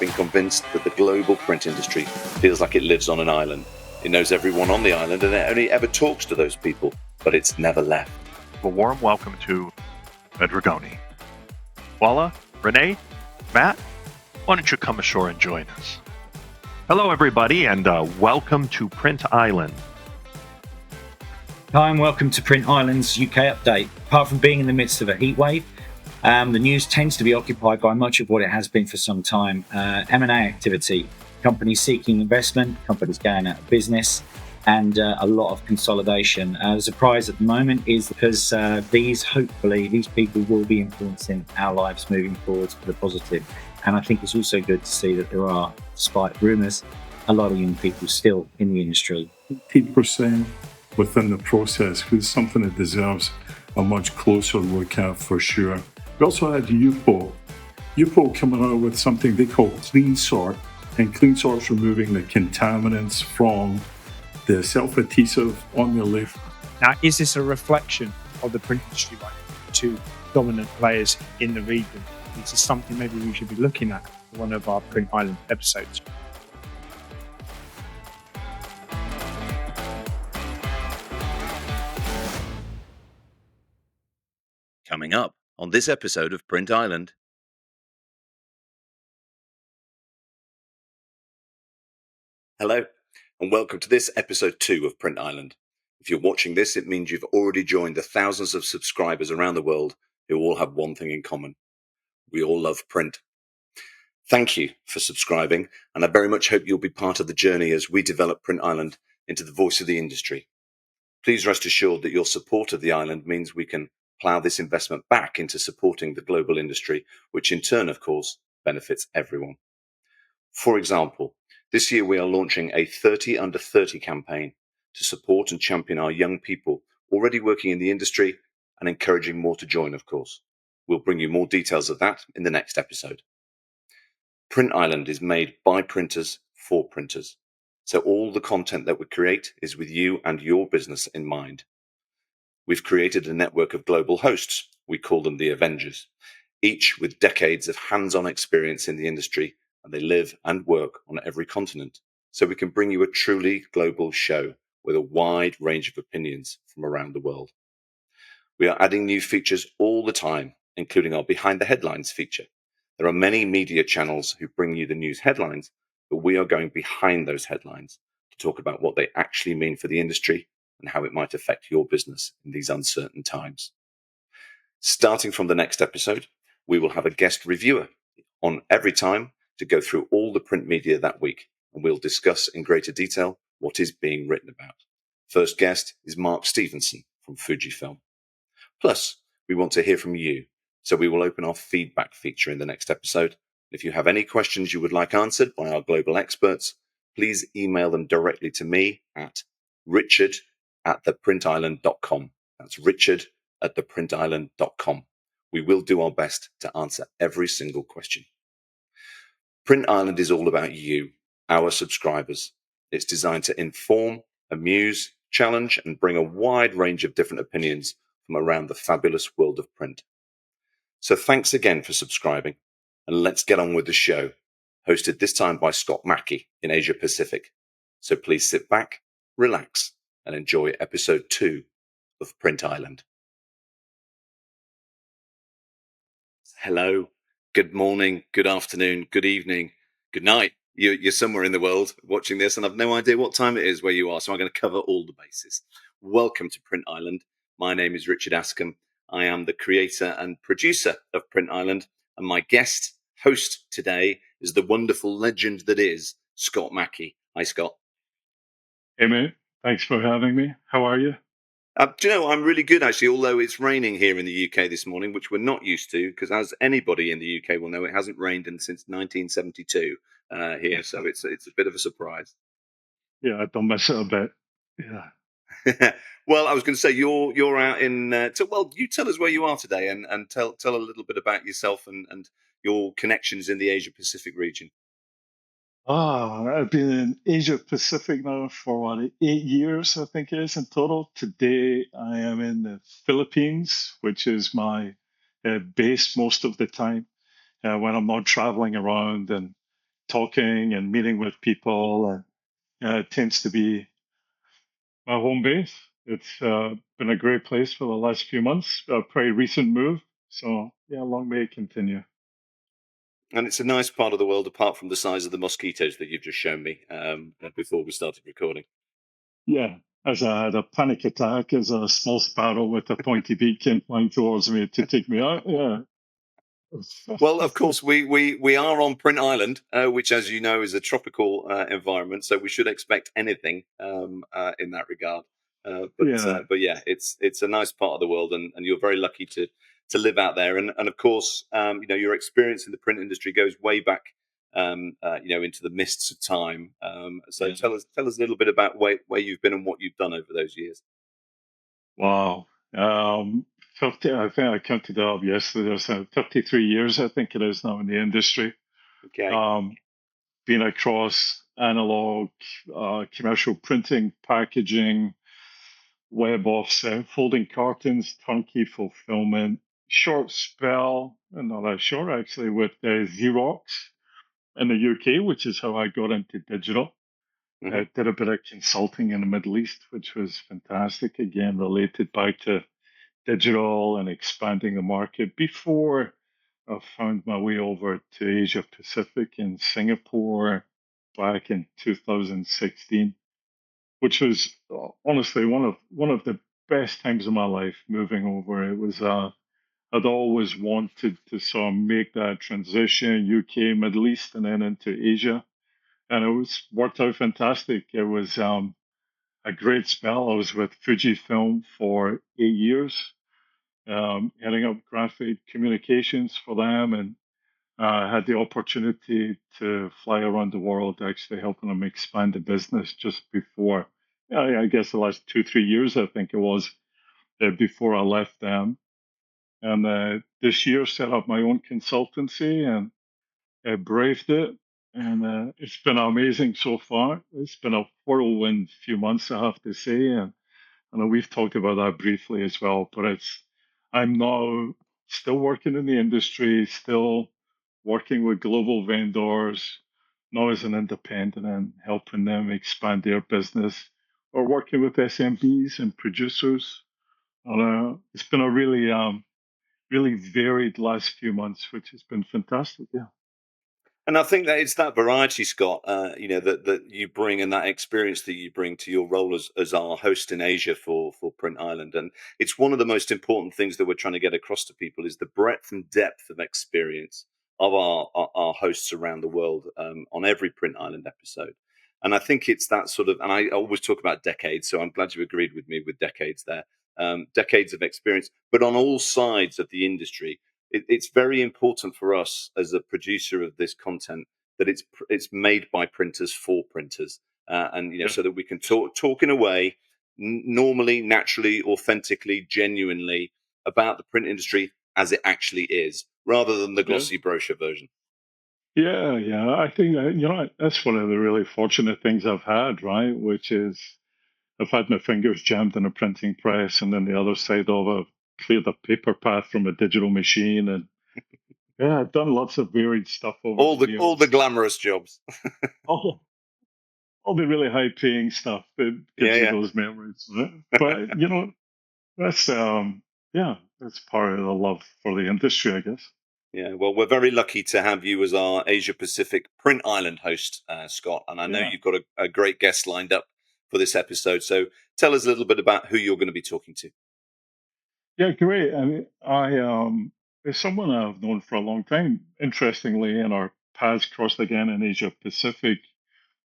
been convinced that the global print industry feels like it lives on an island. It knows everyone on the island and it only ever talks to those people, but it's never left. A warm welcome to Medragoni. Walla, Renee, Matt, why don't you come ashore and join us? Hello, everybody, and welcome to Print Island. Hi, and welcome to Print Island's UK update. Apart from being in the midst of a heatwave, the news tends to be occupied by much of what it has been for some time. M&A activity, companies seeking investment, companies going out of business, and a lot of consolidation. The surprise at the moment is because these people will be influencing our lives moving forward for the positive. And I think it's also good to see that there are, despite rumours, a lot of young people still in the industry. 80% within the process, which is something that deserves a much closer look at for sure. We also had UPO coming out with something they call Clean Sort, and Clean Sort's removing the contaminants from the self-adhesive on the lift. Now, is this a reflection of the print industry right now, two dominant players in the region? Is this something maybe we should be looking at for one of our Print Island episodes? Coming up on this episode of Print Island. Hello, and welcome to this episode 2 of Print Island. If you're watching this, it means you've already joined the thousands of subscribers around the world who all have one thing in common. We all love print. Thank you for subscribing, and I very much hope you'll be part of the journey as we develop Print Island into the voice of the industry. Please rest assured that your support of the island means we can plough this investment back into supporting the global industry, which in turn, of course, benefits everyone. For example, this year we are launching a 30 under 30 campaign to support and champion our young people already working in the industry and encouraging more to join, of course. We'll bring you more details of that in the next episode. Print Island is made by printers for printers. So all the content that we create is with you and your business in mind. We've created a network of global hosts. We call them the Avengers, each with decades of hands-on experience in the industry, and they live and work on every continent. So we can bring you a truly global show with a wide range of opinions from around the world. We are adding new features all the time, including our Behind the Headlines feature. There are many media channels who bring you the news headlines, but we are going behind those headlines to talk about what they actually mean for the industry and how it might affect your business in these uncertain times. Starting from the next episode, we will have a guest reviewer on every time to go through all the print media that week, and we'll discuss in greater detail what is being written about. First guest is Mark Stevenson from Fujifilm. Plus, we want to hear from you, so we will open our feedback feature in the next episode. If you have any questions you would like answered by our global experts, please email them directly to me at richard@theprintisland.com. That's richard@theprintisland.com. We will do our best to answer every single question. Print Island is all about you, our subscribers. It's designed to inform, amuse, challenge, and bring a wide range of different opinions from around the fabulous world of print. So thanks again for subscribing, and let's get on with the show, hosted this time by Scott Mackie in Asia Pacific. So please sit back, relax, and enjoy episode 2 of Print Island. Hello, good morning, good afternoon, good evening, good night. You're somewhere in the world watching this, and I've no idea what time it is where you are, so I'm going to cover all the bases. Welcome to Print Island. My name is Richard Askham. I am the creator and producer of Print Island, and my guest host today is the wonderful legend that is Scott Mackie. Hi, Scott. Hey, mate. Thanks for having me. How are you? Do you know, I'm really good, actually, although it's raining here in the UK this morning, which we're not used to, because as anybody in the UK will know, it hasn't rained since 1972 here, so it's a bit of a surprise. Yeah, I don't miss it a bit. Yeah. Well, I was going to say, you're out in... you tell us where you are today and tell a little bit about yourself and your connections in the Asia-Pacific region. I've been in Asia Pacific now for 8 years, I think it is in total. Today, I am in the Philippines, which is my base most of the time when I'm not traveling around and talking and meeting with people. And it tends to be my home base. It's been a great place for the last few months, a pretty recent move. So, yeah, long may it continue. And it's a nice part of the world, apart from the size of the mosquitoes that you've just shown me before we started recording. Yeah, as I had a panic attack as a small sparrow with a pointy beak came flying towards me to take me out. Yeah. Well, of course, we are on Print Island, which, as you know, is a tropical environment, so we should expect anything in that regard. Yeah. But yeah, it's a nice part of the world, and you're very lucky to live out there. And of course, your experience in the print industry goes way back, into the mists of time. So Yeah. tell us a little bit about where you've been and what you've done over those years. Wow. 50, I think I counted it up yesterday. So 53 years, I think it is now in the industry. Okay. Been across analog, commercial printing, packaging, web offset, folding cartons, turnkey fulfillment, short spell, and not that short actually, with Xerox in the UK, which is how I got into digital. Mm-hmm. I did a bit of consulting in the Middle East, which was fantastic. Again, related back to digital and expanding the market before I found my way over to Asia Pacific in Singapore back in 2016, which was honestly one of the best times of my life moving over. It was I'd always wanted to sort of make that transition, UK, Middle East, and then into Asia, and it was worked out fantastic. It was a great spell. I was with Fujifilm for 8 years, heading up graphic communications for them, and had the opportunity to fly around the world, actually helping them expand the business just before, I guess the last 2, 3 years, I think it was, before I left them. And this year set up my own consultancy and braved it. And it's been amazing so far. It's been a whirlwind few months, I have to say. And I know we've talked about that briefly as well, but I'm now still working in the industry, still working with global vendors, now as an independent and helping them expand their business, or working with SMBs and producers. And, it's been a really varied last few months, which has been fantastic. Yeah. And I think that it's that variety, Scott, that you bring and that experience that you bring to your role as our host in Asia for Print Island. And it's one of the most important things that we're trying to get across to people is the breadth and depth of experience of our hosts around the world on every Print Island episode. And I think it's that sort of, and I always talk about decades, so I'm glad you agreed with me with decades there. Decades of experience, but on all sides of the industry, it's very important for us as a producer of this content that it's made by printers for printers, and Yeah. so that we can talk in a way normally, naturally, authentically, genuinely about the print industry as it actually is, rather than the Yeah. glossy brochure version. Yeah. I think that's one of the really fortunate things I've had, right? Which is I've had my fingers jammed in a printing press, and then the other side of it, cleared a paper path from a digital machine, and yeah, I've done lots of varied stuff over All the all the years. glamorous jobs. All, all the really high-paying stuff that gives you Yeah, those memories, right? But that's yeah, that's part of the love for the industry, I guess. yeah. Well, we're very lucky to have you as our Asia Pacific Print Island host, Scott. And I know Yeah. you've got a great guest lined up for this episode. So tell us a little bit about who you're going to be talking to. Yeah, great. I mean, there's someone I've known for a long time. Interestingly, and our paths crossed again in Asia Pacific.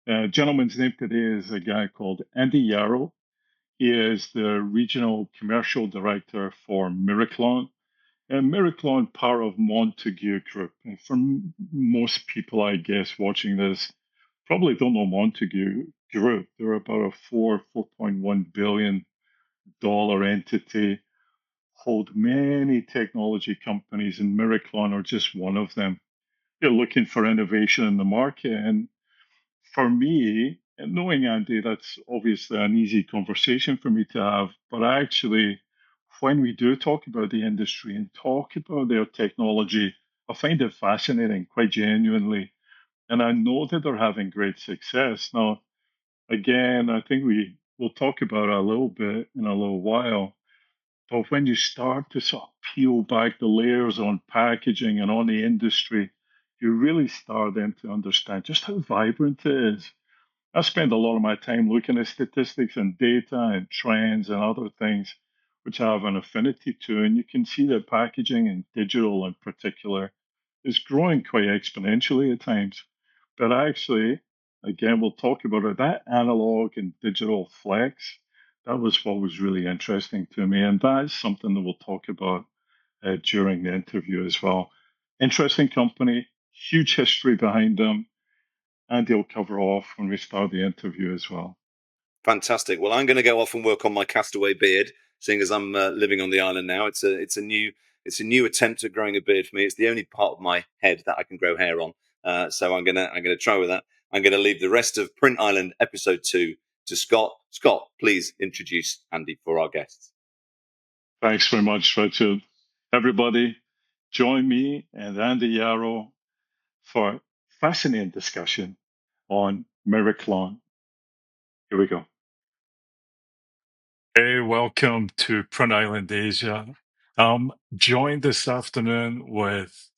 Gentleman's name today is a guy called Andy Yarrow. He is the regional commercial director for Miraclon. And Miraclon, part of Montague Group. And for most people, I guess, watching this, probably don't know Montague Group. They're about a $4.1 billion entity, hold many technology companies, and Miraclon are just one of them. They're looking for innovation in the market. And for me, and knowing Andy, that's obviously an easy conversation for me to have. But actually, when we do talk about the industry and talk about their technology, I find it fascinating, quite genuinely. and I know that they're having great success. Now, again, I think we'll talk about it a little bit in a little while. But when you start to sort of peel back the layers on packaging and on the industry, you really start then to understand just how vibrant it is. I spend a lot of my time looking at statistics and data and trends and other things which I have an affinity to. And you can see that packaging and digital in particular is growing quite exponentially at times. But actually, again, we'll talk about it. That analog and digital flex, that was what was really interesting to me. And that is something that we'll talk about during the interview as well. Interesting company, huge history behind them, and they'll cover off when we start the interview as well. Fantastic. Well, I'm going to go off and work on my castaway beard, seeing as I'm living on the island now. It's a new attempt at growing a beard for me. It's the only part of my head that I can grow hair on. So I'm gonna try with that. I'm gonna leave the rest of Print Island episode 2 to Scott. Scott, please introduce Andy for our guests. Thanks very much, Richard. Everybody, join me and Andy Yarrow for a fascinating discussion on Miraclon. Here we go. Hey, welcome to Print Island Asia. I'm joined this afternoon with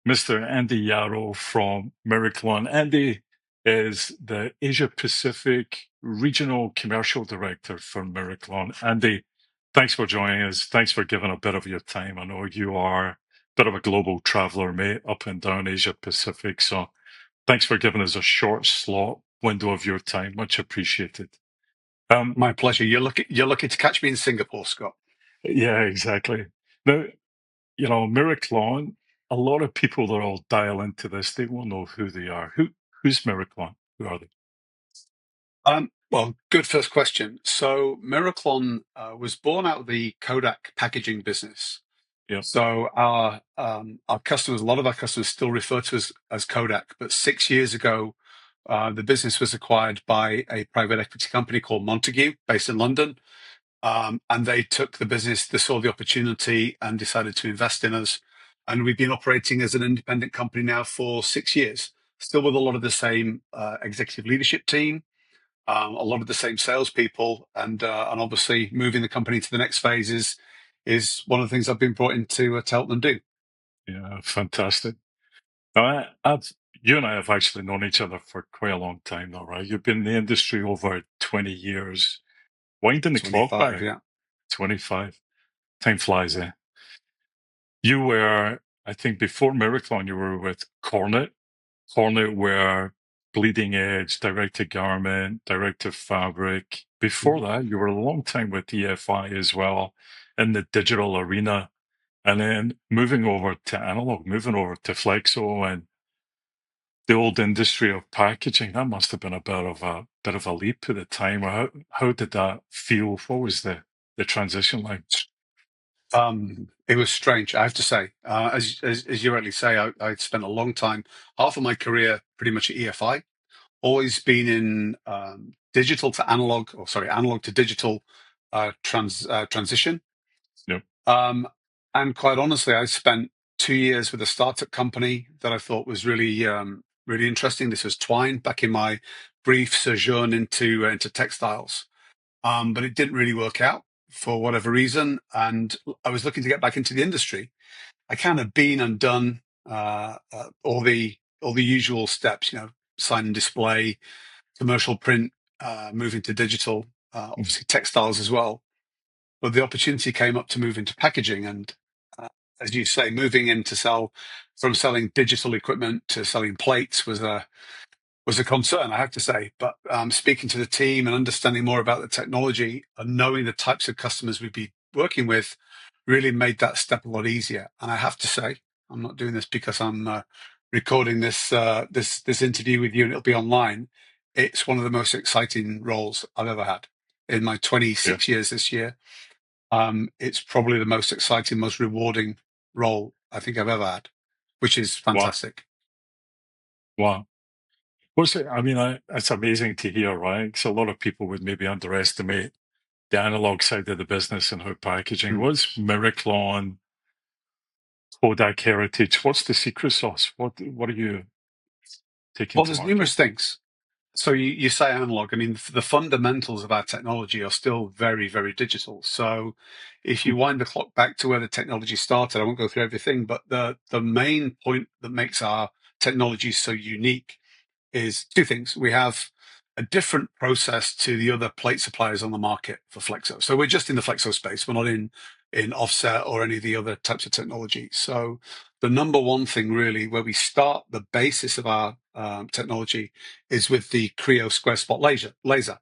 Mr. Andy Yarrow from Miraclon. Andy is the Asia Pacific Regional Commercial Director for Miraclon. Andy, thanks for joining us. Thanks for giving a bit of your time. I know you are a bit of a global traveler, mate, up and down Asia Pacific. So thanks for giving us a short slot window of your time. Much appreciated. My pleasure. You're lucky to catch me in Singapore, Scott. Yeah, exactly. Now, Miraclon, a lot of people that all dial into this, they won't know who they are. Who's Miraclon? Who are they? Well, good first question. So Miraclon was born out of the Kodak Packaging business. Yeah. So our customers, a lot of our customers still refer to us as Kodak, but 6 years ago, the business was acquired by a private equity company called Montague, based in London. And they took the business, they saw the opportunity and decided to invest in us. And we've been operating as an independent company now for 6 years, still with a lot of the same executive leadership team, a lot of the same salespeople, and obviously moving the company to the next phase is one of the things I've been brought in to help them do. Yeah, fantastic. Now, you and I have actually known each other for quite a long time now, right? You've been in the industry over 20 years. Winding the clock 25, back, yeah. 25. Time flies, eh? You were, I think, before Miraclon, you were with Cornet. Cornet were bleeding edge, direct to garment, direct to fabric. Before that, you were a long time with EFI as well in the digital arena. And then moving over to analog, moving over to Flexo and the old industry of packaging, that must have been a bit of a leap at the time. Or how did that feel? What was the transition like? It was strange, I have to say. As you rightly say, I spent a long time, half of my career pretty much at EFI, always been in digital to analog, or sorry, analog to digital transition. Yep. And quite honestly, I spent 2 years with a startup company that I thought was really, really interesting. This was Twine back in my brief sojourn into textiles, but it didn't really work out for whatever reason. And I was looking to get back into the industry. I kind of been and done all the usual steps, sign and display, commercial print, moving to digital, obviously textiles as well. But the opportunity came up to move into packaging, and as you say, moving in to from selling digital equipment to selling plates was a concern, I have to say. But speaking to the team and understanding more about the technology and knowing the types of customers we'd be working with really made that step a lot easier. And I have to say, I'm not doing this because I'm recording this this interview with you and it'll be online. It's one of the most exciting roles I've ever had in my 26 years this year. It's probably the most exciting, most rewarding role I think I've ever had, which is fantastic. Wow. What's it? I mean, it's amazing to hear, right? Because a lot of people would maybe underestimate the analog side of the business and how packaging was. Miraclon, Kodak Heritage. What's the secret sauce? What are you taking Well, to there's market? numerous things. So you say analog. I mean, the fundamentals of our technology are still very, very digital. So if you wind the clock back to where the technology started, I won't go through everything, but the main point that makes our technology so unique is two things. We have a different process to the other plate suppliers on the market for Flexo. So we're just in the Flexo space. We're not in offset or any of the other types of technology. So the number one thing really where we start the basis of our technology is with the Creo square spot laser.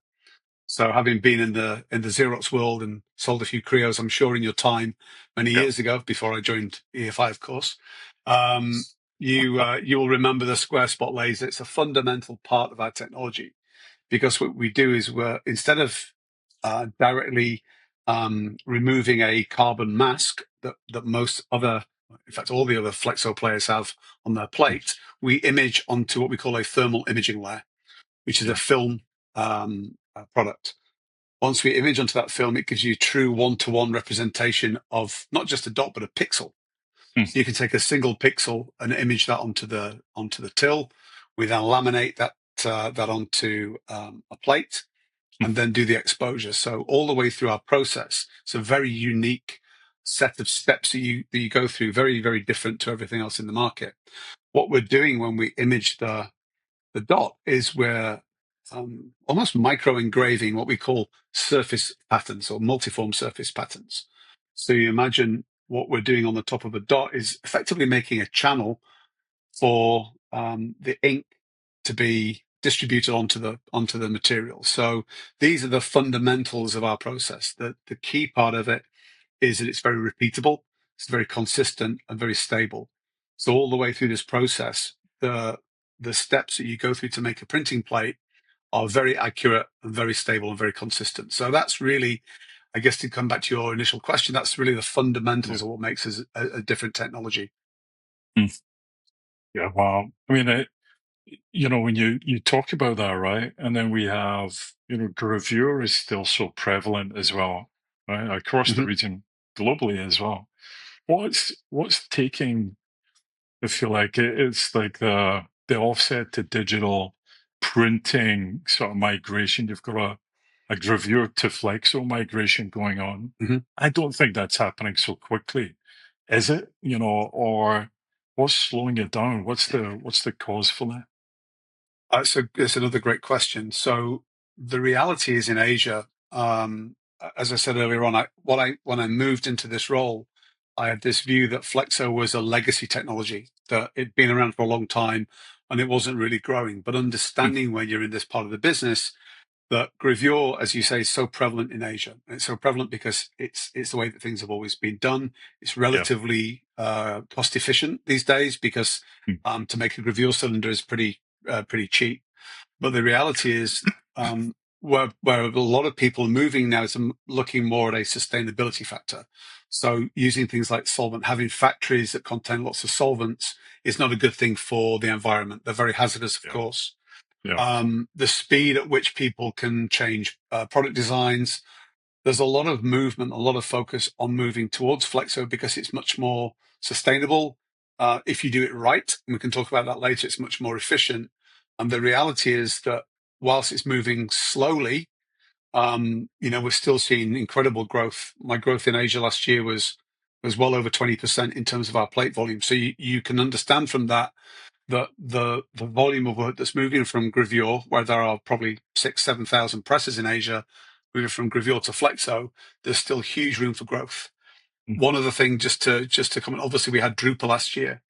So having been in the Xerox world and sold a few Creos, I'm sure in your time many years ago, before I joined EFI, of course, you will remember the square spot laser. It's a fundamental part of our technology because what we do is we're instead of directly removing a carbon mask that most other, in fact, all the other Flexo players have on their plate, we image onto what we call a thermal imaging layer, which is a film product. Once we image onto that film, it gives you true one-to-one representation of not just a dot, but a pixel. So you can take a single pixel and image that onto the till. We then laminate that onto a plate and then do the exposure. So all the way through our process, it's a very unique set of steps that you go through, very, very different to everything else in the market. What we're doing when we image the dot is we're almost micro engraving what we call surface patterns or multiform surface patterns. So you imagine what we're doing on the top of a dot is effectively making a channel for the ink to be distributed onto the material. So these are the fundamentals of our process. The key part of it is that it's very repeatable, it's very consistent and very stable. So all the way through this process, the steps that you go through to make a printing plate are very accurate and very stable and very consistent. So that's really, I guess, to come back to your initial question, that's really the fundamentals of what makes us a different technology. Yeah, wow. I mean, when you talk about that, right? And then we have, gravure is still so prevalent as well, right? Across the region globally as well. What's taking, if you like, it's like the offset to digital printing sort of migration. You've got a gravure to flexo migration going on. I don't think that's happening so quickly, is it? Or what's slowing it down? What's the cause for that? So it's another great question. So the reality is in Asia, as I said earlier on, when I moved into this role, I had this view that Flexo was a legacy technology, that it'd been around for a long time and it wasn't really growing. But understanding when you're in this part of the business that Gravure, as you say, is so prevalent in Asia. And it's so prevalent because it's the way that things have always been done. It's relatively cost efficient these days because to make a Gravure cylinder is pretty cheap. But the reality is where a lot of people are moving now is looking more at a sustainability factor. So using things like solvent, having factories that contain lots of solvents is not a good thing for the environment. They're very hazardous, of course. The speed at which people can change product designs. There's a lot of movement, a lot of focus on moving towards Flexo because it's much more sustainable. If you do it right, and we can talk about that later, it's much more efficient. And the reality is that whilst it's moving slowly, we're still seeing incredible growth. My growth in Asia last year was well over 20% in terms of our plate volume. So you can understand from that the volume of work that's moving from Gravure, where there are probably 7,000 presses in Asia, moving from Gravure to Flexo, there's still huge room for growth. One other thing, just to comment, obviously we had Drupal last year.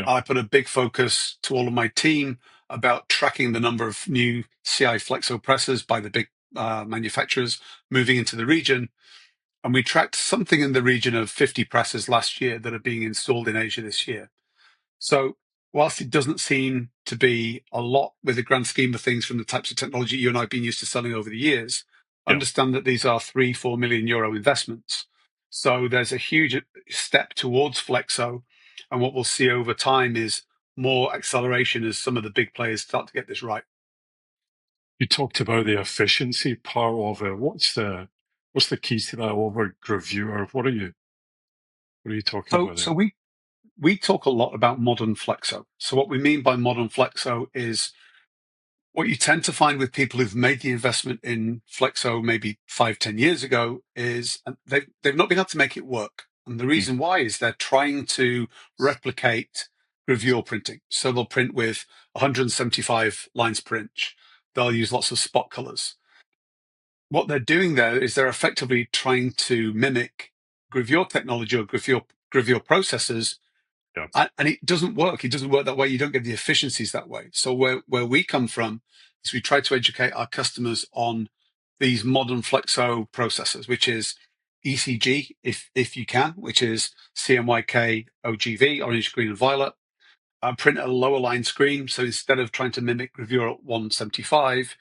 I put a big focus to all of my team about tracking the number of new CI Flexo presses by the big manufacturers moving into the region. And we tracked something in the region of 50 presses last year that are being installed in Asia this year. So whilst it doesn't seem to be a lot with the grand scheme of things from the types of technology you and I have been used to selling over the years, understand that these are 3-4 million euro investments. So there's a huge step towards Flexo. And what we'll see over time is more acceleration as some of the big players start to get this right. You talked about the efficiency part of it. What's the keys to that over Gravure? What are you talking about there? So we talk a lot about modern flexo. So what we mean by modern flexo is what you tend to find with people who've made the investment in flexo maybe 5-10 years ago is they've not been able to make it work. And the reason why is they're trying to replicate gravure printing. So they'll print with 175 lines per inch. They'll use lots of spot colors. What they're doing there is they're effectively trying to mimic gravure technology or gravure processes, and it doesn't work. It doesn't work that way. You don't get the efficiencies that way. So where we come from is we try to educate our customers on these modern flexo processes, which is ECG, if you can, which is CMYK OGV, orange, green, and violet. Print at a lower line screen. So instead of trying to mimic gravure at 175,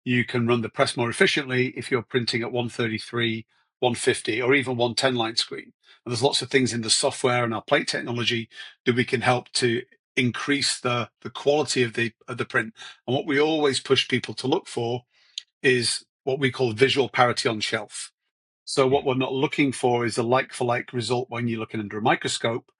you can run the press more efficiently if you're printing at 133, 150, or even 110 line screen. And there's lots of things in the software and our plate technology that we can help to increase the quality of the print. And what we always push people to look for is what we call visual parity on shelf. So what we're not looking for is a like-for-like result when you're looking under a microscope.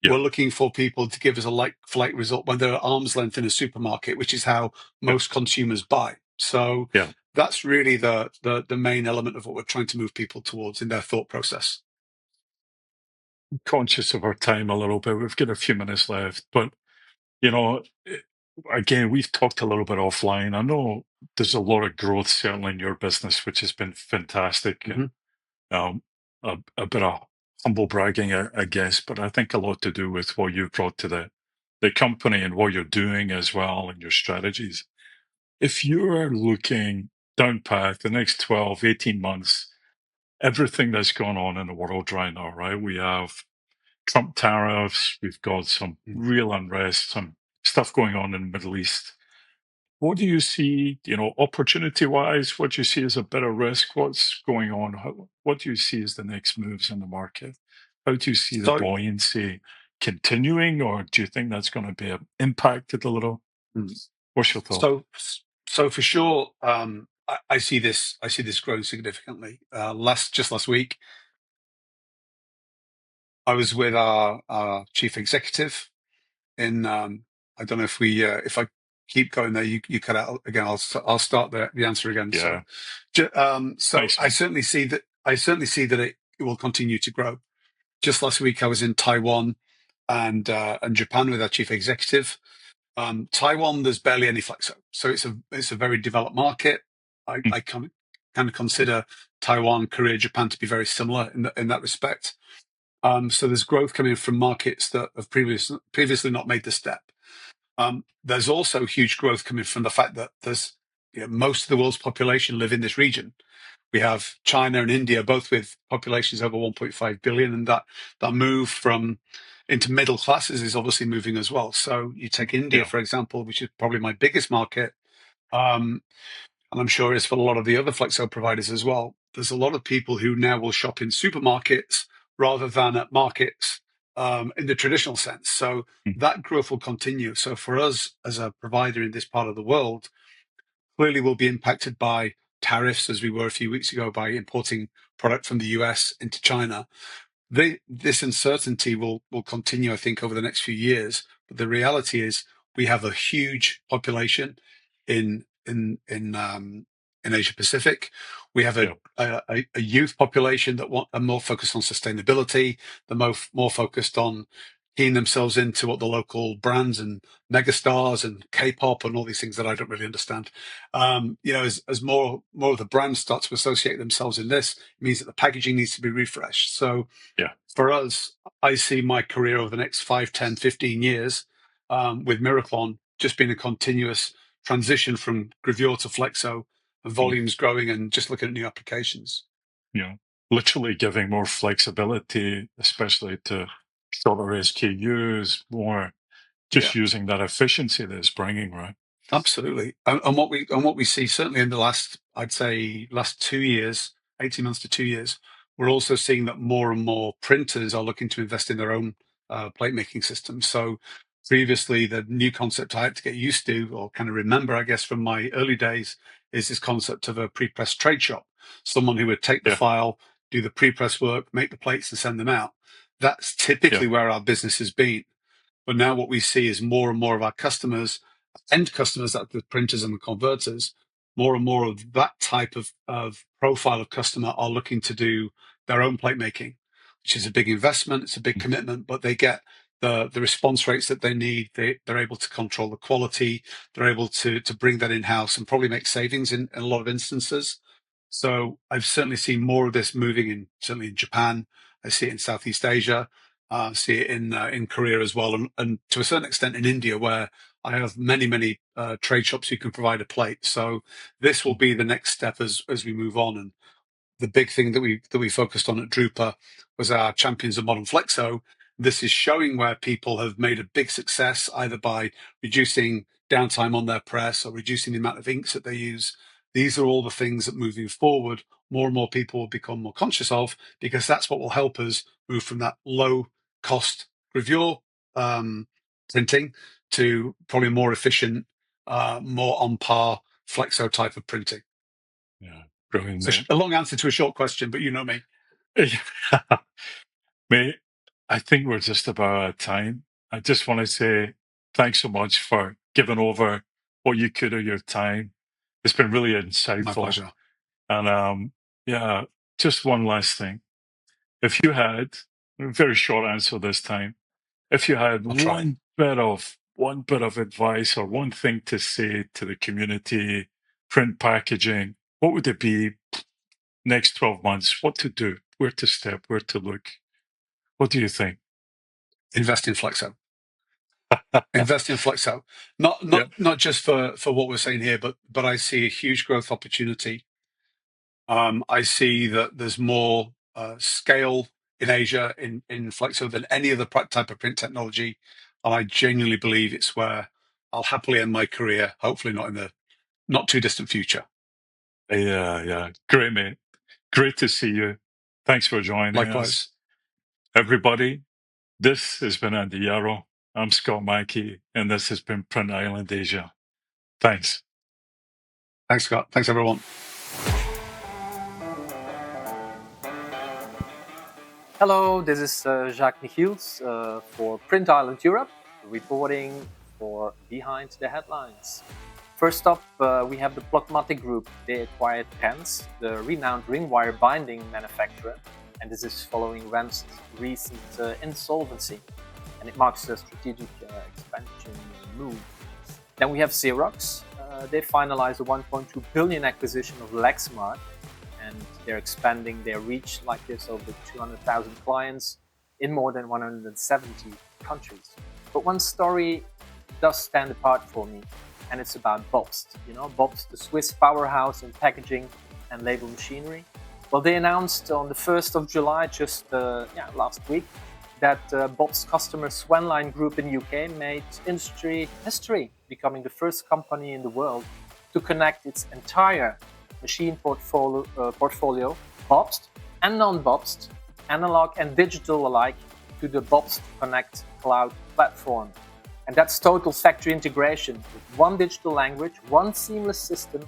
Yeah. We're looking for people to give us a like-for-like result when they're at arm's length in a supermarket, which is how most consumers buy. So that's really the main element of what we're trying to move people towards in their thought process. Conscious of our time a little bit. We've got a few minutes left, but again, we've talked a little bit offline. I know there's a lot of growth certainly in your business, which has been fantastic. Mhm. A bit of humble bragging, I guess, but I think a lot to do with what you've brought to the company and what you're doing as well and your strategies. If you're looking down path the next 12, 18 months, everything that's going on in the world right now, right? We have Trump tariffs, we've got some real unrest, some stuff going on in the Middle East. What do you see, opportunity wise? What do you see as a better risk? What's going on? What do you see as the next moves in the market? How do you see the So- buoyancy continuing, or do you think that's going to be impacted a little? What's your thought? So for sure, I see this growing significantly. Just last week, I was with our chief executive in. I don't know if I keep going there, you cut out again. I'll start the answer again. Yeah. So Nice. I certainly see that it will continue to grow. Just last week, I was in Taiwan and Japan with our chief executive. Taiwan, there's barely any flexo, so it's a very developed market. I kind of consider Taiwan, Korea, Japan to be very similar in that respect. So there's growth coming from markets that have previously not made the step. There's also huge growth coming from the fact that there's most of the world's population live in this region. We have China and India, both with populations over 1.5 billion, and that move into middle classes is obviously moving as well. So you take India, for example, which is probably my biggest market, and I'm sure it's for a lot of the other flexo providers as well. There's a lot of people who now will shop in supermarkets rather than at markets in the traditional sense. So that growth will continue. So for us as a provider in this part of the world, clearly we'll be impacted by tariffs, as we were a few weeks ago, by importing product from the US into China. This uncertainty will continue, I think, over the next few years. But the reality is, we have a huge population in Asia Pacific. We have a youth population that are more focused on sustainability. They're more focused on keying themselves into what the local brands and megastars and K-pop and all these things that I don't really understand. As more of the brands start to associate themselves in this, it means that the packaging needs to be refreshed. So for us, I see my career over the next 5, 10, 15 years with Miraclon just being a continuous transition from gravure to flexo, and volumes growing and just looking at new applications. Literally giving more flexibility, especially to shorter SKUs, more just using that efficiency that it's bringing, right? Absolutely. And what we see certainly in the last 2 years, 18 months to 2 years, we're also seeing that more and more printers are looking to invest in their own plate making systems. So previously, the new concept I had to get used to, or kind of remember, I guess, from my early days, is this concept of a pre-press trade shop. Someone who would take the file, do the pre-press work, make the plates and send them out. That's typically where our business has been. But now what we see is more and more of our customers, end customers, like the printers and the converters, more and more of that type of profile of customer are looking to do their own plate making, which is a big investment. It's a big commitment, but they get the response rates that they need. They're able to control the quality. They're able to bring that in-house and probably make savings in a lot of instances. So I've certainly seen more of this moving in, certainly in Japan. I see it in Southeast Asia. See it in Korea as well, and to a certain extent in India, where I have many trade shops who can provide a plate. So this will be the next step as we move on. And the big thing that we focused on at Drupa was our Champions of Modern Flexo. This is showing where people have made a big success, either by reducing downtime on their press or reducing the amount of inks that they use. These are all the things that moving forward, more and more people will become more conscious of, because that's what will help us move from that low cost gravure printing to probably more efficient, more on par Flexo type of printing. Yeah, brilliant. So a long answer to a short question, but you know me. Mate, I think we're just about out of time. I just want to say thanks so much for giving over what you could of your time. It's been really insightful. My pleasure. And yeah, just one last thing. If you had a very short answer this time, if you had I'll try. one bit of advice or one thing to say to the community, print packaging, what would it be? Next 12 months, what to do, where to step, where to look? What do you think? Invest in Flexo. Invest in Flexo. Not just for what we're saying here, but I see a huge growth opportunity. I see that there's more scale in Asia in Flexo than any other type of print technology, and I genuinely believe it's where I'll happily end my career. Hopefully, not in the not too distant future. Yeah. Great, mate. Great to see you. Thanks for joining Likewise. us. Everybody, this has been Andy Yarrow. I'm Scott Mackie, and this has been Print Island Asia. Thanks. Thanks, Scott. Thanks, everyone. Hello, this is Jacques Michels for Print Island Europe, reporting for Behind the Headlines. First up, we have the Plotmatic Group. They acquired Pens, the renowned ring wire binding manufacturer, and this is following Randstad's recent insolvency, and it marks a strategic expansion move. Then we have Xerox. They finalized a 1.2 billion acquisition of Lexmark, and they're expanding their reach like this over 200,000 clients in more than 170 countries. But one story does stand apart for me, and it's about Bobst. You know, Bobst, the Swiss powerhouse in packaging and label machinery. Well, they announced on the 1st of July, just last week, that Bobst customer Swanline Group in the UK made industry history, becoming the first company in the world to connect its entire machine portfolio, Bobst and non-Bobst, analog and digital alike, to the Bobst Connect cloud platform. And that's total factory integration with one digital language, one seamless system,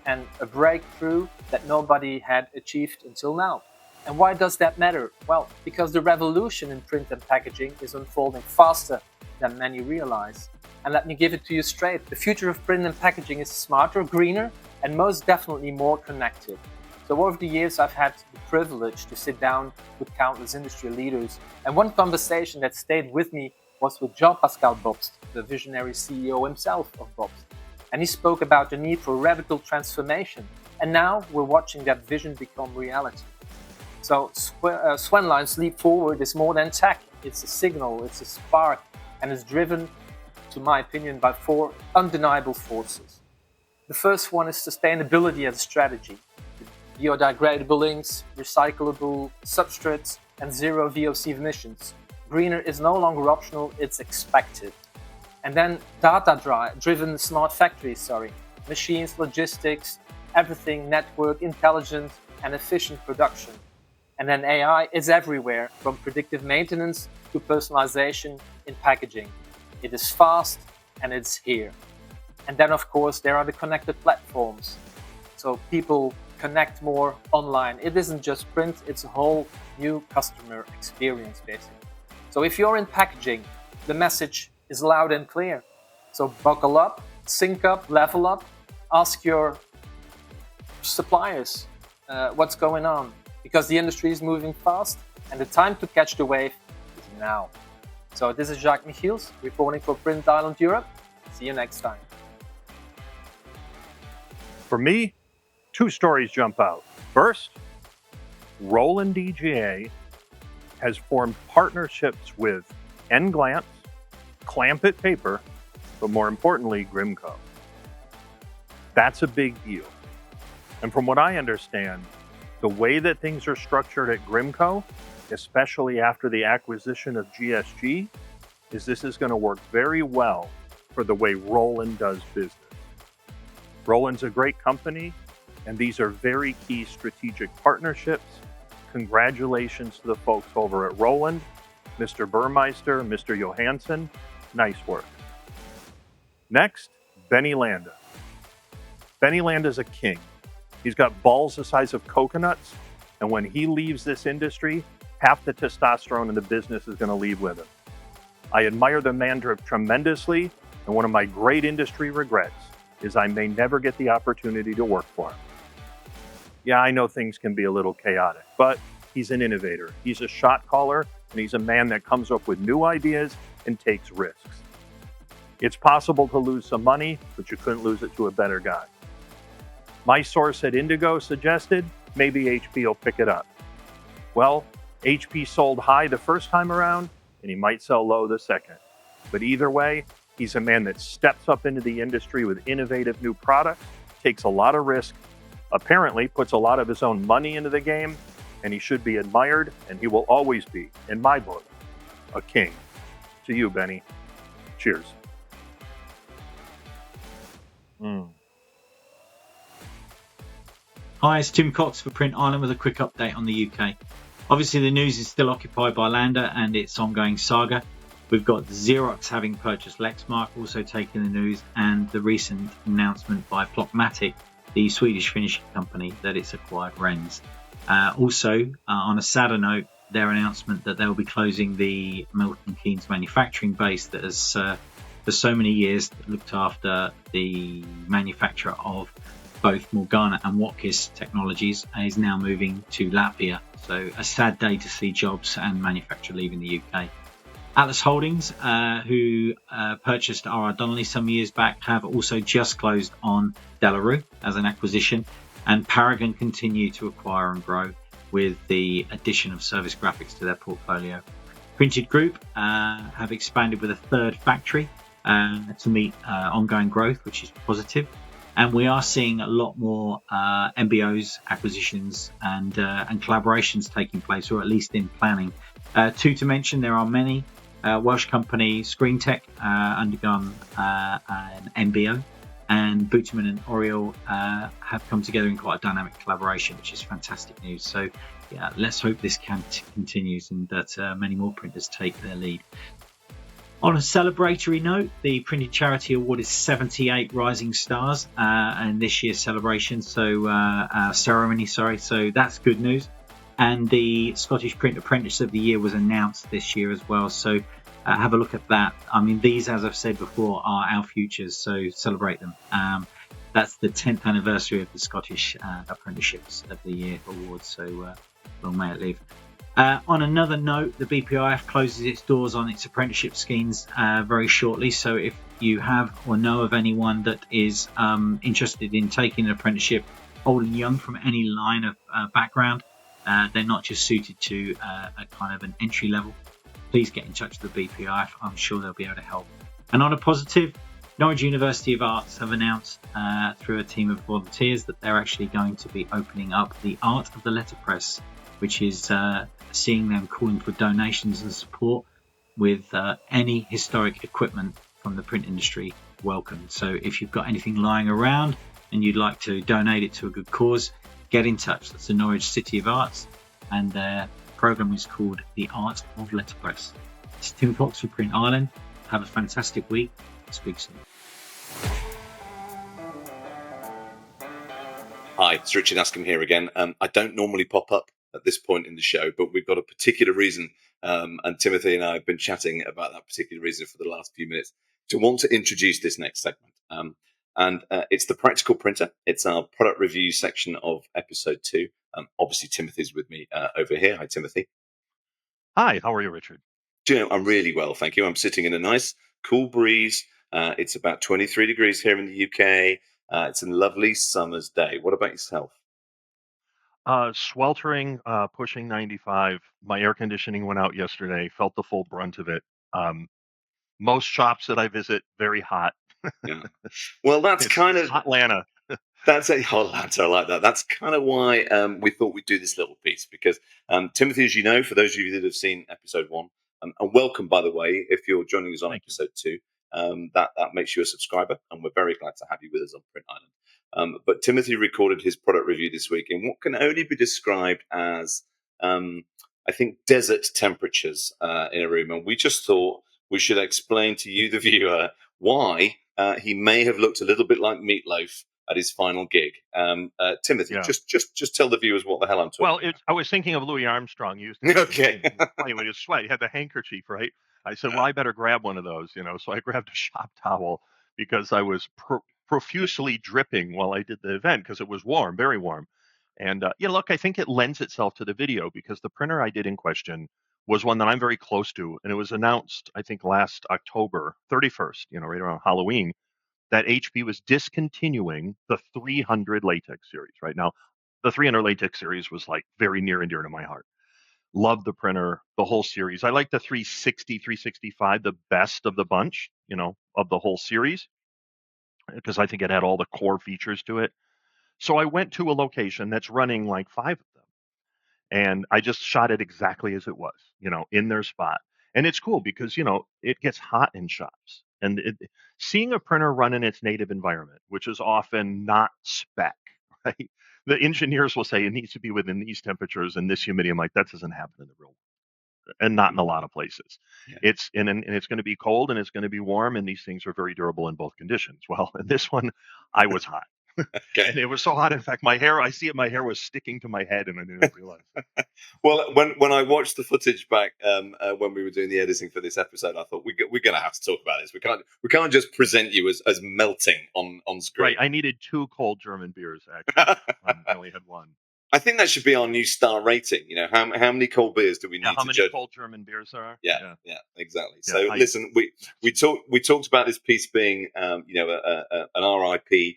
and a breakthrough that nobody had achieved until now. And why does that matter? Well, because the revolution in print and packaging is unfolding faster than many realize. And let me give it to you straight. The future of print and packaging is smarter, greener, and most definitely more connected. So over the years, I've had the privilege to sit down with countless industry leaders. And one conversation that stayed with me was with Jean-Pascal Bobst, the visionary CEO himself of Bobst. And he spoke about the need for radical transformation. And now we're watching that vision become reality. So Swanline's leap forward is more than tech. It's a signal, it's a spark, and it's driven, to my opinion, by four undeniable forces. The first one is sustainability as a strategy. Biodegradable inks, recyclable substrates, and zero VOC emissions. Greener is no longer optional, it's expected. And then data-driven smart factories, machines, logistics, everything network, intelligent, and efficient production. And then AI is everywhere, from predictive maintenance to personalization in packaging. It is fast and it's here. And then, of course, there are the connected platforms. So people connect more online. It isn't just print, it's a whole new customer experience basically. So if you're in packaging, the message is loud and clear. So buckle up, sync up, level up, ask your suppliers what's going on, because the industry is moving fast and the time to catch the wave is now. So this is Jacques Michels reporting for Print Island Europe. See you next time. For me, two stories jump out. First, Roland DGA has formed partnerships with N-Glance, Clamp It Paper, but more importantly, Grimco. That's a big deal. And from what I understand, the way that things are structured at Grimco, especially after the acquisition of GSG, is this is going to work very well for the way Roland does business. Roland's a great company, and these are very key strategic partnerships. Congratulations to the folks over at Roland, Mr. Burmeister, Mr. Johansson. Nice work. Next, Benny Landa. Benny Landa's a king. He's got balls the size of coconuts, and when he leaves this industry, half the testosterone in the business is going to leave with him. I admire the man tremendously, and one of my great industry regrets is I may never get the opportunity to work for him. Yeah, I know things can be a little chaotic, but he's an innovator. He's a shot caller, and he's a man that comes up with new ideas and takes risks. It's possible to lose some money, but you couldn't lose it to a better guy. My source at Indigo suggested maybe HP will pick it up. Well, HP sold high the first time around, and he might sell low the second. But either way, he's a man that steps up into the industry with innovative new products, takes a lot of risk, apparently puts a lot of his own money into the game, and he should be admired, and he will always be, in my book, a king. To you, Benny. Cheers. Hi, it's Tim Cox for Print Island with a quick update on the UK. Obviously, the news is still occupied by Landa and its ongoing saga. We've got Xerox having purchased Lexmark also taking the news, and the recent announcement by Plockmatic, the Swedish finishing company, that it's acquired Renz. Also, on a sadder note, their announcement that they'll be closing the Milton Keynes manufacturing base that has for so many years looked after the manufacture of both Morgana and Watkis technologies, is now moving to Latvia. So a sad day to see jobs and manufacture leaving the UK. Atlas Holdings, who purchased R.R. Donnelley some years back, have also just closed on Delarue as an acquisition, and Paragon continue to acquire and grow with the addition of Service Graphics to their portfolio. Printed Group have expanded with a third factory to meet ongoing growth, which is positive. And we are seeing a lot more MBOs, acquisitions, and collaborations taking place, or at least in planning. Two to mention, there are many. Welsh company ScreenTech undergone an MBO, and Bootsman and Oriel have come together in quite a dynamic collaboration, which is fantastic news. So, yeah, let's hope this continues and that many more printers take their lead. On a celebratory note, the Printed Charity Award is 78 Rising Stars in this year's celebration, ceremony. So that's good news. And the Scottish Print Apprentice of the Year was announced this year as well. So have a look at that. I mean, these, as I've said before, are our futures, so celebrate them. That's the 10th anniversary of the Scottish Apprenticeships of the Year Awards, so long may it live. On another note, the BPIF closes its doors on its apprenticeship schemes very shortly. So if you have or know of anyone that is interested in taking an apprenticeship, old and young, from any line of background, they're not just suited to a kind of an entry level, please get in touch with the BPIF. I'm sure they'll be able to help. And on a positive, Norwich University of Arts have announced through a team of volunteers that they're actually going to be opening up the Art of the Letterpress, which is seeing them calling for donations and support with any historic equipment from the print industry. Welcome. So if you've got anything lying around and you'd like to donate it to a good cause, get in touch. That's the Norwich City of Arts, and their program is called The Art of Letterpress. It's Tim Cox for Print Ireland. Have a fantastic week. Speak soon. Hi, it's Richard Askham here again. I don't normally pop up at this point in the show, but we've got a particular reason, and Timothy and I have been chatting about that particular reason for the last few minutes to want to introduce this next segment. It's the practical printer. It's our product review section of episode 2. Obviously, Timothy's with me over here. Hi, Timothy. Hi, how are you, Richard? Do you know, I'm really well, thank you. I'm sitting in a nice, cool breeze. It's about 23 degrees here in the UK. It's a lovely summer's day. What about yourself? Sweltering, pushing 95. My air conditioning went out yesterday. Felt the full brunt of it. Um, most shops that I visit, very hot. Yeah. Well, that's It's kind of Atlanta. that's a oh, lads, I like that. That's kind of why we thought we'd do this little piece because Timothy, as you know, for those of you that have seen episode 1, and welcome by the way, if you're joining us on Thank you. episode 2, that makes you a subscriber, and we're very glad to have you with us on Print Island. But Timothy recorded his product review this week in what can only be described as, I think, desert temperatures in a room, and we just thought we should explain to you, the viewer, why he may have looked a little bit like Meatloaf at his final gig. Timothy, Yeah. just tell the viewers what the hell I'm talking Well, about. I was thinking of Louis Armstrong. He used Okay. he was funny with his sweat. He had the handkerchief, right? I said, well, I better grab one of those, So I grabbed a shop towel because I was profusely dripping while I did the event because it was warm, very warm. And look, I think it lends itself to the video because the printer I did in question was one that I'm very close to, and it was announced, I think, last October 31st, right around Halloween, that HP was discontinuing the 300 latex series. Right now, the 300 latex series was like very near and dear to my heart. Love the printer, the whole series. I like the 360, 365, the best of the bunch, of the whole series, because I think it had all the core features to it. So I went to a location that's running like 5 of them, and I just shot it exactly as it was, in their spot. And it's cool because, it gets hot in shops. And seeing a printer run in its native environment, which is often not spec, right? The engineers will say it needs to be within these temperatures and this humidity. I'm like, that doesn't happen in the real world, and not in a lot of places. Yeah. And it's going to be cold and it's going to be warm, and these things are very durable in both conditions. Well, in this one, I was hot. Okay. And it was so hot. In fact, my hair was sticking to my head, and I didn't realize. Well, when I watched the footage back when we were doing the editing for this episode, I thought we're going to have to talk about this. We can't just present you as melting on screen. Right. I needed 2 cold German beers, actually. I only had 1. I think that should be our new star rating. How many cold beers do we need How to many judge? cold German beers there are? Yeah, exactly. Yeah, So listen, we talked about this piece being an RIP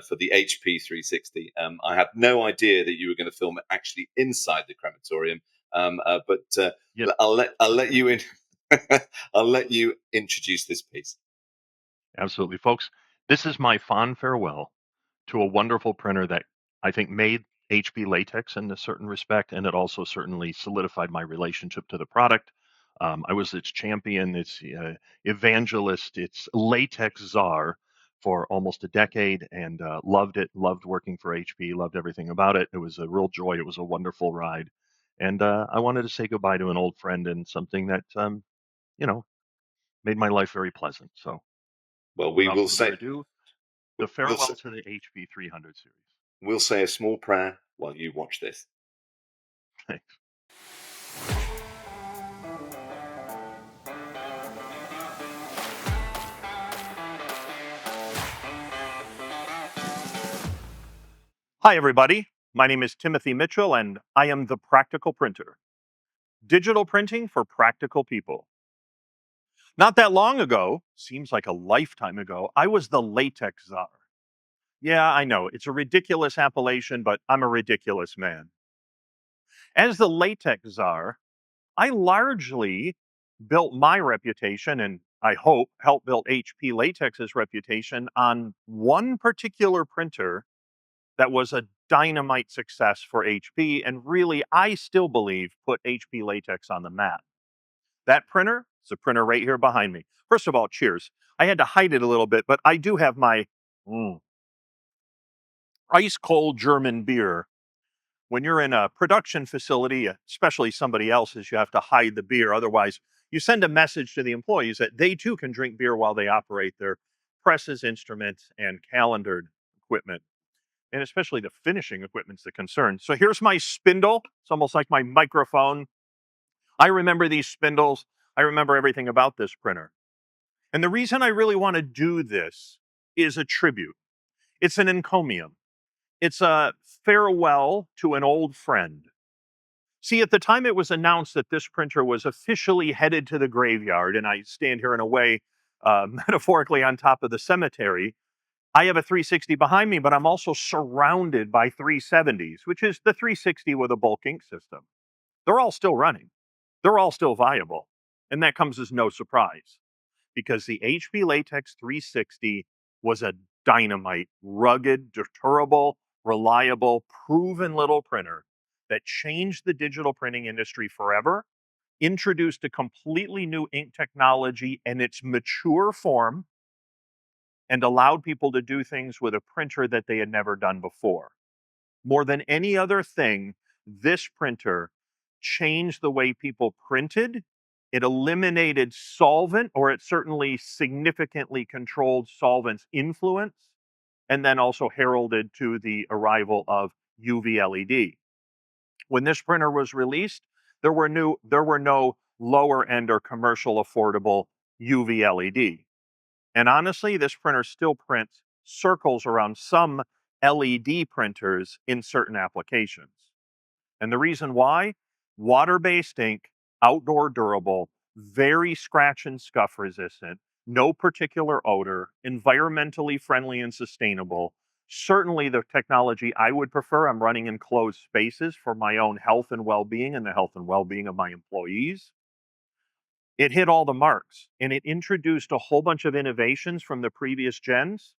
for the HP 360. I had no idea that you were going to film it actually inside the crematorium, but Yeah. I'll let you in. I'll let you introduce this piece. Absolutely, folks. This is my fond farewell to a wonderful printer that I think made HP latex in a certain respect, and it also certainly solidified my relationship to the product. I was its champion, its evangelist, its latex czar for almost a decade, and loved it, loved working for HP, loved everything about it. It was a real joy. It was a wonderful ride. And I wanted to say goodbye to an old friend and something that, made my life very pleasant. So Well, we without will further say ado, the farewell to the HP 300 series. we'll say a small prayer while you watch this. Thanks. Hi, everybody. My name is Timothy Mitchell, and I am the Practical Printer. Digital printing for practical people. Not that long ago, seems like a lifetime ago, I was the latex czar. Yeah, I know, it's a ridiculous appellation, but I'm a ridiculous man. As the latex czar, I largely built my reputation, and I hope helped build HP Latex's reputation, on one particular printer that was a dynamite success for HP, and really, I still believe, put HP Latex on the map. That printer is a printer right here behind me. First of all, cheers. I had to hide it a little bit, but I do have my ice cold German beer. When you're in a production facility, especially somebody else's, you have to hide the beer. Otherwise, you send a message to the employees that they too can drink beer while they operate their presses, instruments, and calendared equipment. and especially the finishing equipment's the concern. So here's my spindle. It's almost like my microphone. I remember these spindles. I remember everything about this printer. And the reason I really want to do this is a tribute. It's an encomium. It's a farewell to an old friend. See, at the time it was announced that this printer was officially headed to the graveyard, and I stand here in a way metaphorically on top of the cemetery. I have a 360 behind me, but I'm also surrounded by 370s, which is the 360 with a bulk ink system. They're all still running. They're all still viable. And that comes as no surprise because the HP Latex 360 was a dynamite, rugged, durable, reliable, proven little printer that changed the digital printing industry forever, introduced a completely new ink technology and its mature form, and allowed people to do things with a printer that they had never done before. More than any other thing, this printer changed the way people printed. It eliminated solvent, or it certainly significantly controlled solvent's influence, and then also heralded to the arrival of UV LED. When this printer was released, there were no lower end or commercial affordable UV LED. And honestly, this printer still prints circles around some LED printers in certain applications. And the reason why? Water-based ink, outdoor durable, very scratch and scuff resistant, no particular odor, environmentally friendly and sustainable. Certainly the technology I would prefer. I'm running in closed spaces for my own health and well-being and the health and well-being of my employees. It hit all the marks, and it introduced a whole bunch of innovations from the previous gens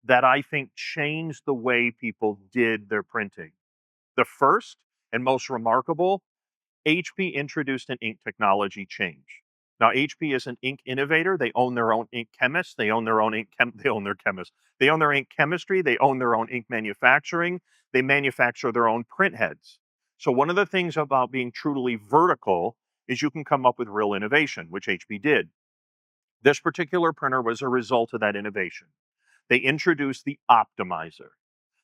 that I think changed the way people did their printing. The first and most remarkable, HP introduced an ink technology change. Now, HP is an ink innovator. They own their own ink chemists. They own their own they own their chemists. They own their ink chemistry. They own their own ink manufacturing. They manufacture their own print heads. So one of the things about being truly vertical is you can come up with real innovation, which HP did. This particular printer was a result of that innovation. They introduced the optimizer.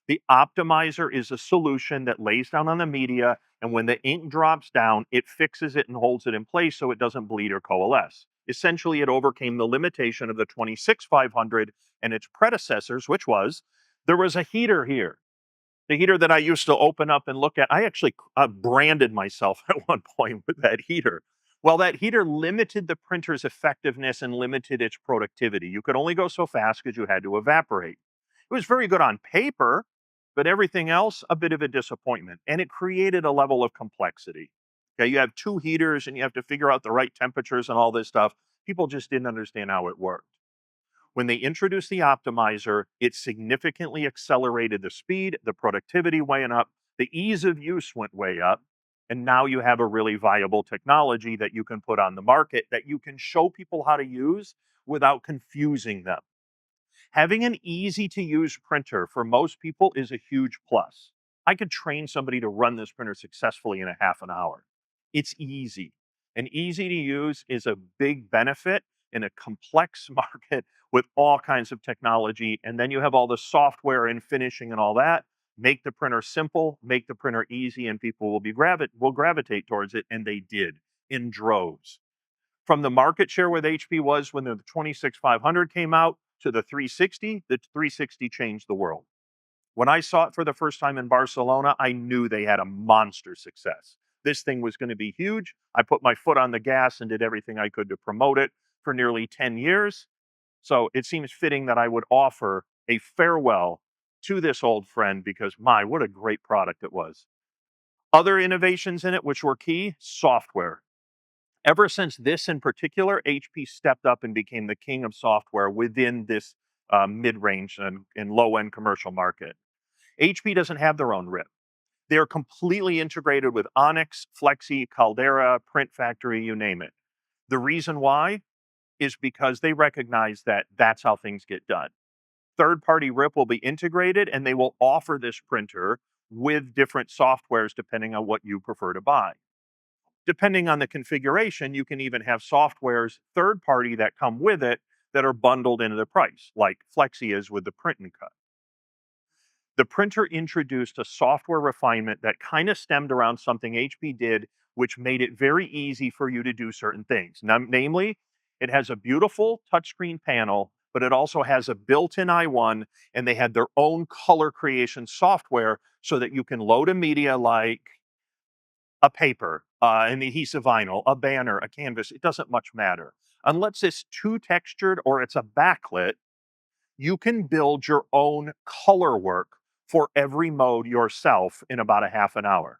The optimizer is a solution that lays down on the media, and when the ink drops down, it fixes it and holds it in place so it doesn't bleed or coalesce. Essentially, it overcame the limitation of the 26500 and its predecessors, which was there was a heater here. The heater that I used to open up and look at, I actually branded myself at one point with that heater. Well, that heater limited the printer's effectiveness and limited its productivity. You could only go so fast because you had to evaporate. It was very good on paper, but everything else, a bit of a disappointment. And it created a level of complexity. Okay, you have two heaters and you have to figure out the right temperatures and all this stuff. People just didn't understand how it worked. When they introduced the optimizer, it significantly accelerated the speed, the productivity went up, the ease of use went way up, and now you have a really viable technology that you can put on the market that you can show people how to use without confusing them. Having an easy to use printer for most people is a huge plus. I could train somebody to run this printer successfully in a half an hour. It's easy. And easy to use is a big benefit in a complex market with all kinds of technology. And then you have all the software and finishing and all that. Make the printer simple, make the printer easy, and people will gravitate towards it. And they did in droves. From the market share where the HP was when the 26500 came out to the 360 changed the world. When I saw it for the first time in Barcelona, I knew they had a monster success. This thing was going to be huge. I put my foot on the gas and did everything I could to promote it for nearly 10 years. So it seems fitting that I would offer a farewell to this old friend because, my, what a great product it was. Other innovations in it, which were key, software. Ever since this in particular, HP stepped up and became the king of software within this mid-range and low-end commercial market. HP doesn't have their own RIP. They are completely integrated with Onyx, Flexi, Caldera, Print Factory, you name it. The reason why is because they recognize that that's how things get done. Third-party RIP will be integrated, and they will offer this printer with different softwares depending on what you prefer to buy. Depending on the configuration, you can even have softwares, third-party, that come with it that are bundled into the price, like Flexi is with the print and cut. the printer introduced a software refinement that kind of stemmed around something HP did, which made it very easy for you to do certain things. Namely, it has a beautiful touchscreen panel, but it also has a built-in i1, and they had their own color creation software so that you can load a media like a paper, an adhesive vinyl, a banner, a canvas. It doesn't much matter. Unless it's too textured or it's a backlit, you can build your own color work for every mode yourself in about a half an hour.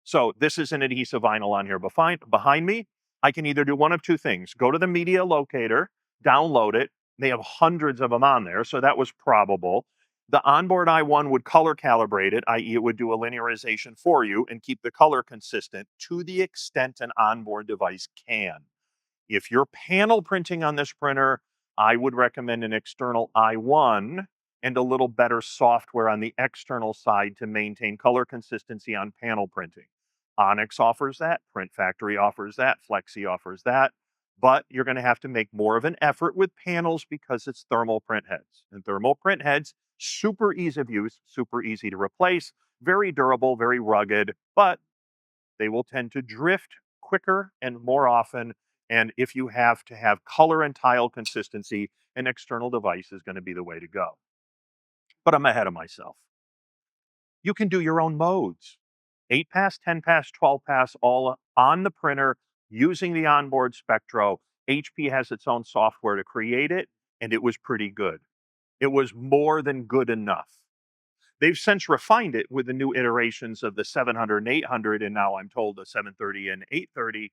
So this is an adhesive vinyl on here behind me. I can either do one of two things: go to the media locator, download it. They have hundreds of them on there, so that was probable. The onboard i1 would color calibrate it, i.e., it would do a linearization for you and keep the color consistent to the extent an onboard device can. If you're panel printing on this printer, I would recommend an external i1 and a little better software on the external side to maintain color consistency on panel printing. Onyx offers that, Print Factory offers that, Flexi offers that, but you're going to have to make more of an effort with panels because it's thermal print heads. And thermal print heads, super easy of use, super easy to replace, very durable, very rugged, but they will tend to drift quicker and more often. And if you have to have color and tile consistency, an external device is going to be the way to go. But I'm ahead of myself. You can do your own modes: 8 pass, 10 pass, 12 pass, all on the printer using the onboard Spectro. HP has its own software to create it, and it was pretty good. It was more than good enough. They've since refined it with the new iterations of the 700 and 800, and now I'm told the 730 and 830.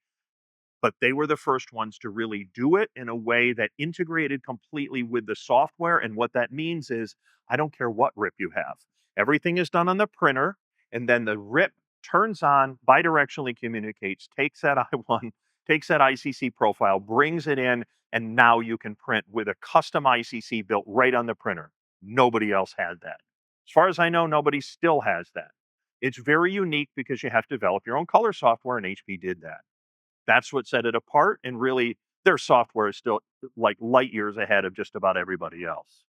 But they were the first ones to really do it in a way that integrated completely with the software. And what that means is, I don't care what rip you have. Everything is done on the printer, and then the rip turns on, bidirectionally communicates, takes that I1, takes that ICC profile, brings it in, and now you can print with a custom ICC built right on the printer. Nobody else had that. As far as I know, nobody still has that. It's very unique because you have to develop your own color software, and HP did that. That's what set it apart, and really, their software is still like light years ahead of just about everybody else.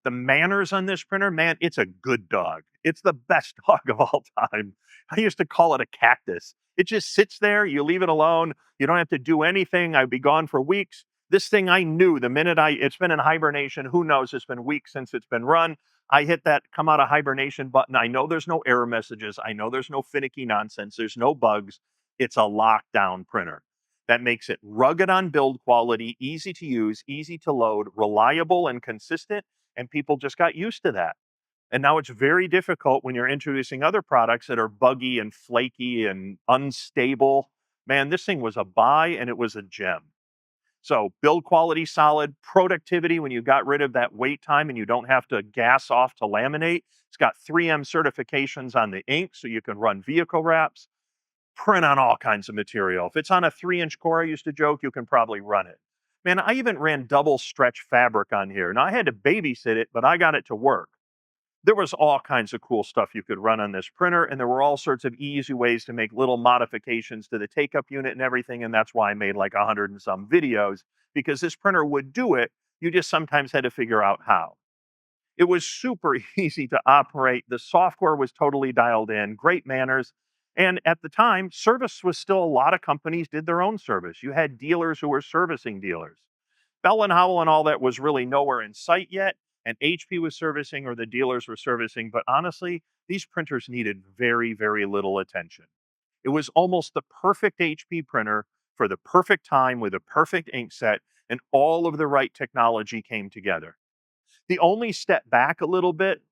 The manners on this printer, man, it's a good dog. It's the best dog of all time. I used to call it a cactus. It just sits there, you leave it alone, you don't have to do anything. I'd be gone for weeks. This thing, I knew the minute it's been in hibernation, who knows, it's been weeks since it's been run. I hit that come out of hibernation button. I know there's no error messages. I know there's no finicky nonsense. There's no bugs. It's a lockdown printer. That makes it rugged on build quality, easy to use, easy to load, reliable and consistent, and people just got used to that. And now it's very difficult when you're introducing other products that are buggy and flaky and unstable. Man, this thing was a buy, and it was a gem. So build quality solid, productivity when you got rid of that wait time and you don't have to gas off to laminate. It's got 3M certifications on the ink so you can run vehicle wraps, print on all kinds of material. If it's on a 3-inch core, I used to joke, you can probably run it. Man, I even ran double stretch fabric on here. Now I had to babysit it, but I got it to work. There was all kinds of cool stuff you could run on this printer, and there were all sorts of easy ways to make little modifications to the take-up unit and everything, and that's why I made like 100 and some videos, because this printer would do it. You just sometimes had to figure out how. It was super easy to operate. The software was totally dialed in, great manners. And at the time, service was still, a lot of companies did their own service. You had dealers who were servicing dealers. Bell and Howell and all that was really nowhere in sight yet, and HP was servicing or the dealers were servicing. But honestly, these printers needed very, very little attention. It was almost the perfect HP printer for the perfect time with a perfect ink set, and all of the right technology came together. The only step back a little bit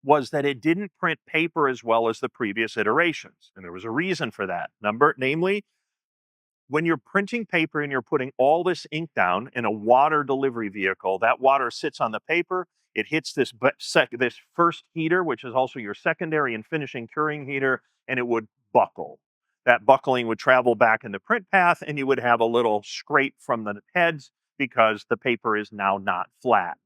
was that it didn't print paper as well as the previous iterations. And there was a reason for that. Namely, when you're printing paper and you're putting all this ink down in a water delivery vehicle, that water sits on the paper. It hits this first heater, which is also your secondary and finishing curing heater, and it would buckle. That buckling would travel back in the print path, and you would have a little scrape from the heads because the paper is now not flat.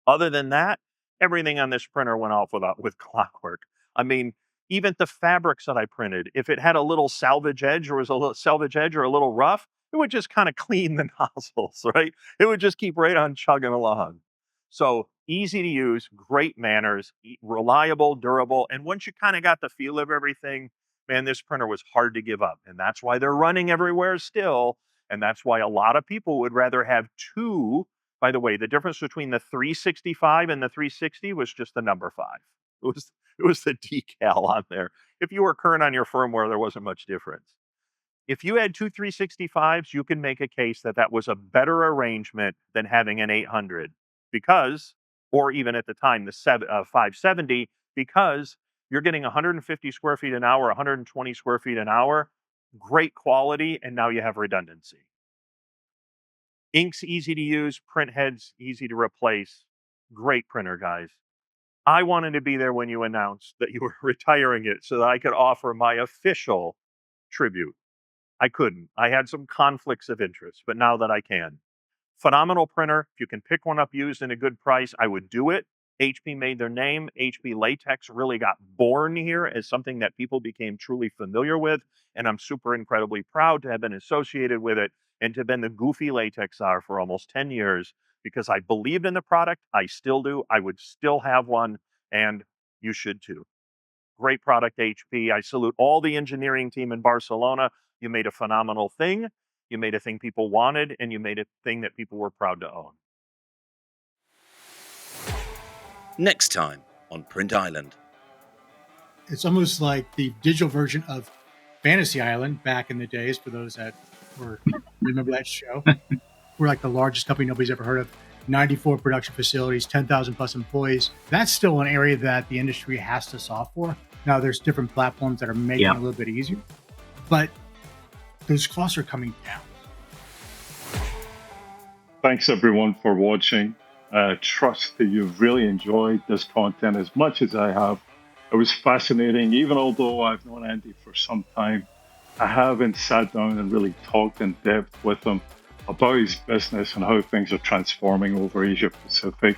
Other than that, everything on this printer went off with clockwork. I mean, even the fabrics that I printed, if it had a little salvage edge or a little rough, it would just kind of clean the nozzles, right? It would just keep right on chugging along. So Easy to use, great manners, reliable, durable. And once you kind of got the feel of everything, man, this printer was hard to give up. And that's why they're running everywhere still. And that's why a lot of people would rather have two. By the way, the difference between the 365 and the 360 was just the number 5. It was the decal on there. If you were current on your firmware, there wasn't much difference. If you had two 365s, you can make a case that that was a better arrangement than having an 800 because, or even at the time, the 570, because you're getting 150 square feet an hour, 120 square feet an hour, great quality, and now you have redundancy. Ink's easy to use, print heads easy to replace. Great printer, guys. I wanted to be there when you announced that you were retiring it so that I could offer my official tribute. I couldn't. I had some conflicts of interest, but now that I can. Phenomenal printer. If you can pick one up used in a good price, I would do it. HP made their name. HP latex really got born here as something that people became truly familiar with. And I'm super incredibly proud to have been associated with it and to have been the goofy latex czar for almost 10 years because I believed in the product. I still do. I would still have one, and you should too. Great product, HP. I salute all the engineering team in Barcelona. You made a phenomenal thing. You made a thing people wanted, and you made a thing that people were proud to own. Next time on Print Island. It's almost like the digital version of Fantasy Island back in the days, for those that remember that show. We're like the largest company nobody's ever heard of. 94 production facilities, 10,000 plus employees. That's still an area that the industry has to solve for. Now, there's different platforms that are making it a little bit easier, but those costs are coming down. Thanks everyone for watching. I trust that you've really enjoyed this content as much as I have. It was fascinating. Even although I've known Andy for some time, I haven't sat down and really talked in depth with him about his business and how things are transforming over Asia Pacific.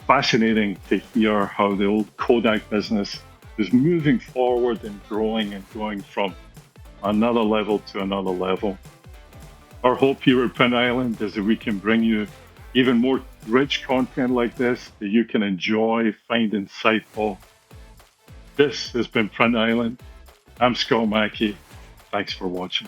Fascinating to hear how the old Kodak business is moving forward and growing and going from another level to another level. Our hope here at Print Island is that we can bring you even more rich content like this that you can enjoy, find insightful. This has been Print Island. I'm Scott Mackie. Thanks for watching.